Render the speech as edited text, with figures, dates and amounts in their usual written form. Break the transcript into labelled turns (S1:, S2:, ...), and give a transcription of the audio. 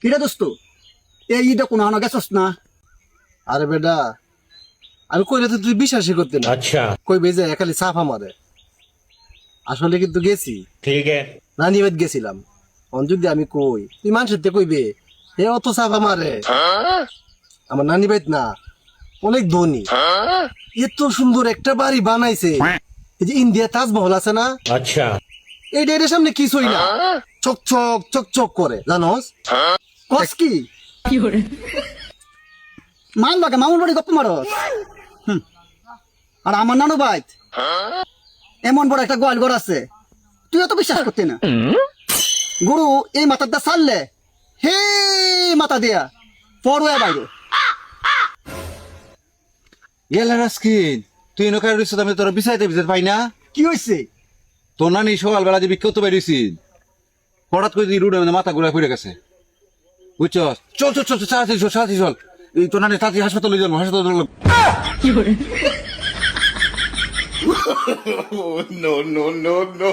S1: কিরে দোস্ত এই ঈদে কোনো আনা গেছস না?
S2: আরে বেটা আমি কইলে তো তুই বিশ্বাসই করতে না।
S3: अच्छा
S2: কই বেজে খালি সাফা মারে। আসলে কিন্তু গেছি,
S3: ठीक है
S2: নানি বাদ গেছিলাম। অঞ্জুক দিয়ে আমি কই তুই মানুষের তে কইবে এ অত সাফা মারে। আমার নানি বাইত না অনেক ধনী, এত সুন্দর একটা বাড়ি বানাইছে। এই যে ইন্ডিয়া তাজমহল আছে না,
S3: अच्छा
S2: এই এর সামনে কিছুই না, চকচক চকচক করে জানোস।
S1: কস কি মান লাগে মামুর বাড়ি গপ্প মারস। আর আমার নানু ভাই এমন বড় একটা গোয়াল ঘর আছে, তুইও তো বিশ্বাস করতে না। গরু এই মাথার দা ছাড়লে হে মাথা দিয়া পড়ুয়া বাইরে।
S4: গেলে রাস্কিন তুই নকার রইছ আমি তোরা বিছাইতে বিছাইতে পাই না।
S1: কি হয়েছে?
S4: তোর নানি সকালবেলা যে বিক্ষত বেরিয়েছি হঠাৎ করে তুই রুডে মাথা ঘুরে ফিরে গেছে বুঝছ। চল চল চল সারাতি চল সারাতি চল, এই তোর নানি তাড়াতাড়ি হাসপাতালে যাবো, হাসপাতালে
S3: no no no no